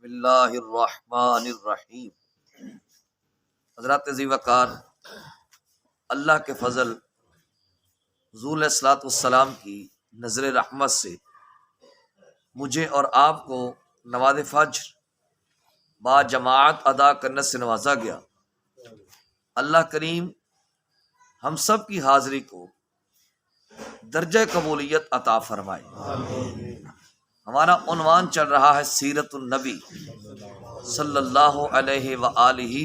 اللہ الرحمن الرحیم۔ حضرات ذی وقار، اللہ کے فضل، حضور علیہ الصلوۃ والسلام کی نظر رحمت سے مجھے اور آپ کو نماز فجر با جماعت ادا کرنے سے نوازا گیا۔ اللہ کریم ہم سب کی حاضری کو درجہ قبولیت عطا فرمائے۔ ہمارا عنوان چل رہا ہے سیرت النبی صلی اللہ علیہ وآلہ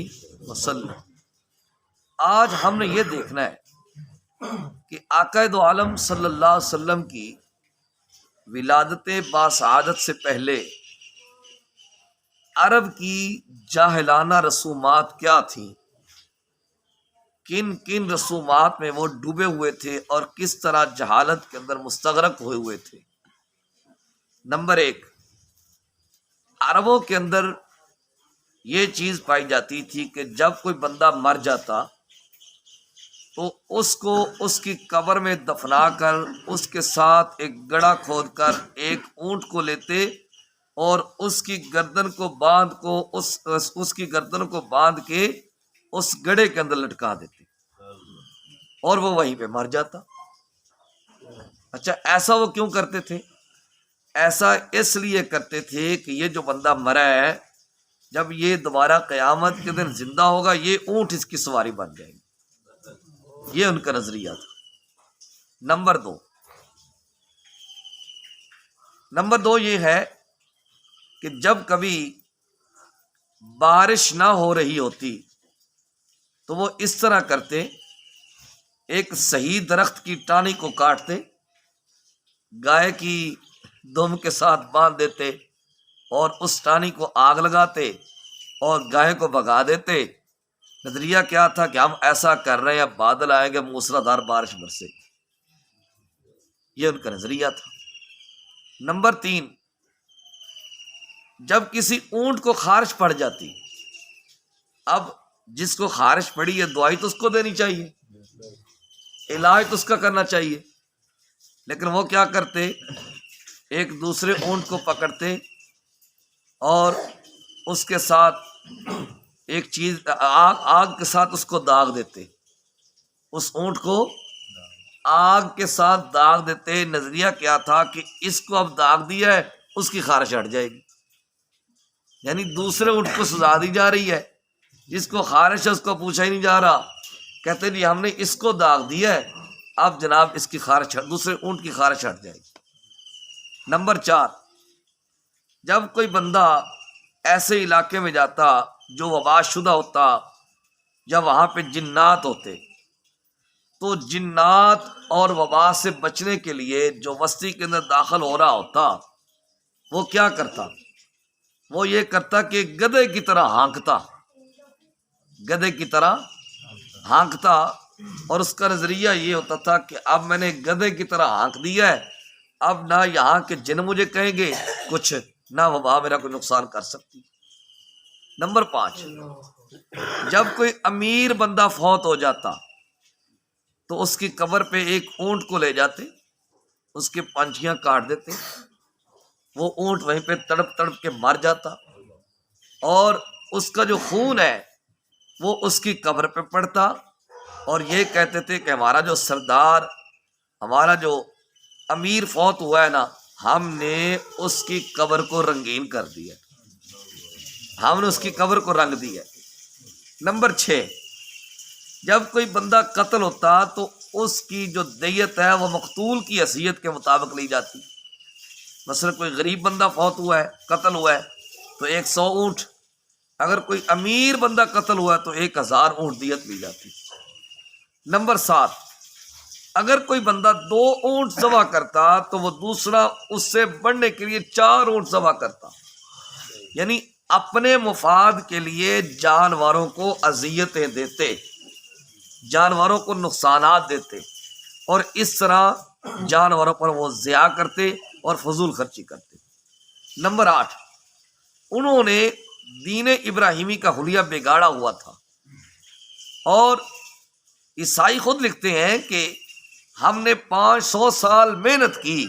وسلم۔ آج ہم نے یہ دیکھنا ہے کہ آقا دو عالم صلی اللہ علیہ وسلم کی ولادت باسعادت سے پہلے عرب کی جاہلانہ رسومات کیا تھیں، کن کن رسومات میں وہ ڈوبے ہوئے تھے اور کس طرح جہالت کے اندر مستغرق ہوئے تھے۔ نمبر 1، عربوں کے اندر یہ چیز پائی جاتی تھی کہ جب کوئی بندہ مر جاتا تو اس کو اس کی قبر میں دفنا کر اس کے ساتھ ایک گڑھا کھود کر ایک اونٹ کو لیتے اور اس کی گردن کو باندھ کے اس گڑھے کے اندر لٹکا دیتے اور وہ وہیں پہ مر جاتا۔ اچھا، ایسا وہ کیوں کرتے تھے؟ ایسا اس لیے کرتے تھے کہ یہ جو بندہ مرا ہے، جب یہ دوبارہ قیامت کے دن زندہ ہوگا یہ اونٹ اس کی سواری بن جائے گی۔ یہ ان کا نظریہ تھا۔ نمبر دو یہ ہے کہ جب کبھی بارش نہ ہو رہی ہوتی تو وہ اس طرح کرتے، ایک صحیح درخت کی ٹہنی کو کاٹتے، گائے کی دم کے ساتھ باندھ دیتے اور اس ٹہنی کو آگ لگاتے اور گائے کو بھگا دیتے۔ نظریہ کیا تھا کہ ہم ایسا کر رہے ہیں، بادل آئیں گے، موسلادھار بارش برسے گی۔ یہ ان کا نظریہ تھا۔ نمبر 3، جب کسی اونٹ کو خارش پڑ جاتی، اب جس کو خارش پڑی ہے دوائی تو اس کو دینی چاہیے، علاج تو اس کا کرنا چاہیے، لیکن وہ کیا کرتے، ایک دوسرے اونٹ کو پکڑتے اور اس کے ساتھ ایک چیز آگ کے ساتھ اس کو داغ دیتے، اس اونٹ کو آگ کے ساتھ داغ دیتے۔ نظریہ کیا تھا کہ اس کو اب داغ دیا ہے، اس کی خارش ہٹ جائے گی، یعنی دوسرے اونٹ کو سزا دی جا رہی ہے، جس کو خارش ہے اس کو پوچھا ہی نہیں جا رہا۔ کہتے جی ہم نے اس کو داغ دیا ہے، اب جناب اس کی خارش، دوسرے اونٹ کی خارش ہٹ جائے گی۔ نمبر 4، جب کوئی بندہ ایسے علاقے میں جاتا جو وبا شدہ ہوتا یا وہاں پہ جنات ہوتے، تو جنات اور وبا سے بچنے کے لیے جو بستی کے اندر داخل ہو رہا ہوتا وہ کیا کرتا، وہ یہ کرتا کہ گدھے کی طرح ہانکتا اور اس کا نظریہ یہ ہوتا تھا کہ اب میں نے گدھے کی طرح ہانک دیا ہے، اب نہ یہاں کے جن مجھے کہیں گے کچھ، نہ وبا میرا کوئی نقصان کر سکتی۔ نمبر 5، جب کوئی امیر بندہ فوت ہو جاتا تو اس کی قبر پہ ایک اونٹ کو لے جاتے، اس کے پنجیاں کاٹ دیتے، وہ اونٹ وہیں پہ تڑپ تڑپ کے مر جاتا اور اس کا جو خون ہے وہ اس کی قبر پہ پڑتا اور یہ کہتے تھے کہ ہمارا جو سردار، ہمارا جو امیر فوت ہوا ہے نا، ہم نے اس کی قبر کو رنگین کر دیا، ہم نے اس کی قبر کو رنگ دیا۔ نمبر 6، جب کوئی بندہ قتل ہوتا تو اس کی جو دیت ہے وہ مقتول کی حیثیت کے مطابق لی جاتی۔ مثلا کوئی غریب بندہ فوت ہوا ہے، قتل ہوا ہے تو 100 اونٹ، اگر کوئی امیر بندہ قتل ہوا ہے تو 1000 اونٹ دیت لی جاتی۔ نمبر 7، اگر کوئی بندہ 2 اونٹ ذبح کرتا تو وہ دوسرا اس سے بڑھنے کے لیے 4 اونٹ ذبح کرتا، یعنی اپنے مفاد کے لیے جانوروں کو اذیتیں دیتے، جانوروں کو نقصانات دیتے اور اس طرح جانوروں پر وہ ضیاع کرتے اور فضول خرچی کرتے۔ نمبر 8، انہوں نے دین ابراہیمی کا حلیہ بگاڑا ہوا تھا اور عیسائی خود لکھتے ہیں کہ ہم نے 500 سال محنت کی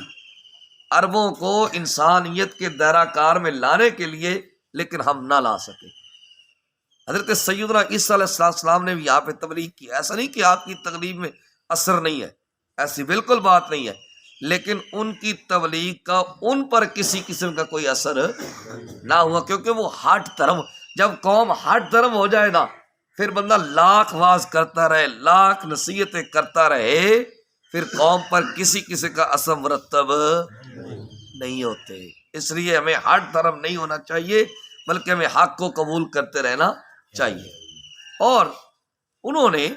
عربوں کو انسانیت کے دائرہ کار میں لانے کے لیے، لیکن ہم نہ لا سکے. حضرت سیدنا عیسیٰ علیہ السلام نے بھی یہاں پہ تبلیغ کی. ایسا نہیں کہ آپ کی تبلیغ میں اثر نہیں ہے، ایسی بالکل بات نہیں ہے، لیکن ان کی تبلیغ کا ان پر کسی قسم کا کوئی اثر نہ ہوا، کیونکہ وہ ہٹ دھرم، جب قوم ہٹ دھرم ہو جائے نا، پھر بندہ لاکھ واز کرتا رہے، لاکھ نصیحتیں کرتا رہے، پھر قوم پر کسی کسی کا اثر مرتب نہیں ہوتے. اس لیے ہمیں ہٹ دھرم نہیں ہونا چاہیے، بلکہ ہمیں حق کو قبول کرتے رہنا چاہیے. اور انہوں نے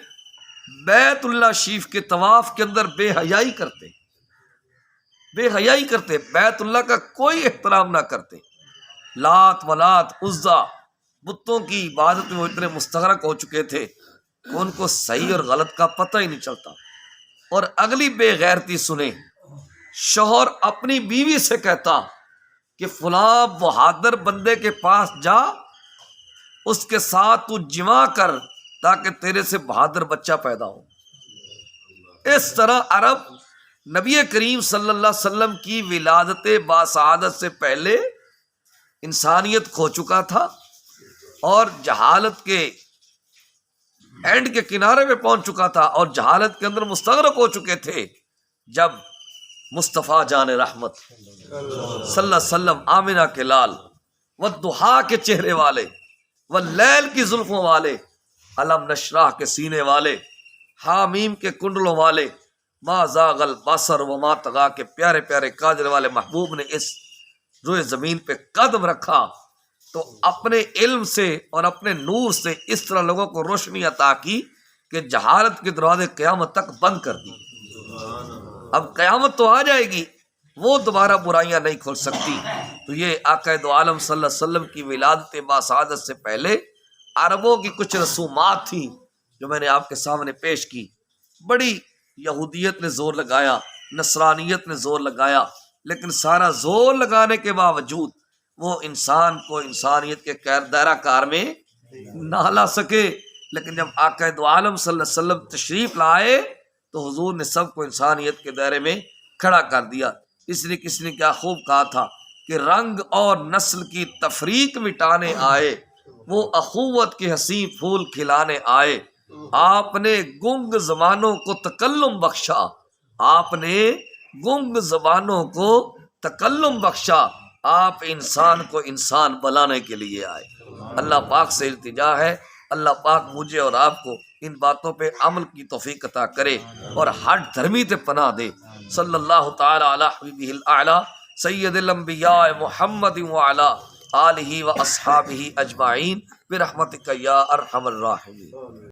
بیت اللہ شریف کے طواف کے اندر بے حیائی کرتے، بیت اللہ کا کوئی احترام نہ کرتے. لات ولات عزا بتوں کی عبادت میں وہ اتنے مستغرق ہو چکے تھے کہ ان کو صحیح اور غلط کا پتہ ہی نہیں چلتا. اور اگلی بے غیرتی سنیں، شوہر اپنی بیوی سے کہتا کہ فلاں بہادر بندے کے پاس جا، اس کے ساتھ تو جمع کر تاکہ تیرے سے بہادر بچہ پیدا ہو. اس طرح عرب نبی کریم صلی اللہ علیہ وسلم کی ولادت باسعادت سے پہلے انسانیت کھو چکا تھا اور جہالت کے اینڈ کے کنارے پہ پہنچ چکا تھا اور جہالت کے اندر مستغرق ہو چکے تھے. جب مصطفیٰ جان رحمت صلی اللہ علیہ وسلم، آمنہ کے لال، والضحیٰ کے چہرے والے، واللیل کی زلفوں والے، علم نشرح کے سینے والے، حامیم کے کنڈلوں والے، ما زاغ البصر وما طغیٰ کے پیارے پیارے کاجل والے محبوب نے اس روئے زمین پہ قدم رکھا تو اپنے علم سے اور اپنے نور سے اس طرح لوگوں کو روشنی عطا کی کہ جہالت کے دروازے قیامت تک بند کر دی. اب قیامت تو آ جائے گی، وہ دوبارہ برائیاں نہیں کھول سکتی. تو یہ آقا دو عالم صلی اللہ علیہ وسلم کی ولادت باسعادت سے پہلے عربوں کی کچھ رسومات تھیں جو میں نے آپ کے سامنے پیش کی. بڑی یہودیت نے زور لگایا، نصرانیت نے زور لگایا، لیکن سارا زور لگانے کے باوجود وہ انسان کو انسانیت کے دائرہ کار میں نہ لا سکے. لیکن جب آقا دو عالم صلی اللہ علیہ وسلم تشریف لائے تو حضور نے سب کو انسانیت کے دائرے میں کھڑا کر دیا. اس لیے کسی نے کیا خوب کہا تھا کہ رنگ اور نسل کی تفریق مٹانے آئے، وہ اخوت کے حسین پھول کھلانے آئے. آپ نے گنگ زبانوں کو تکلم بخشا، آپ نے گنگ زبانوں کو تکلم بخشا، آپ انسان کو انسان بلانے کے لیے آئے. اللہ پاک سے التجا ہے، اللہ پاک مجھے اور آپ کو ان باتوں پہ عمل کی توفیق عطا کرے اور ہٹ دھرمی تے پناہ دے. صلی اللہ تعالی علی حبیبہ الاعلی سید الانبیاء محمد وعلی آلہ و اصحابہ اجمعین برحمتک یا ارحم الراحمین.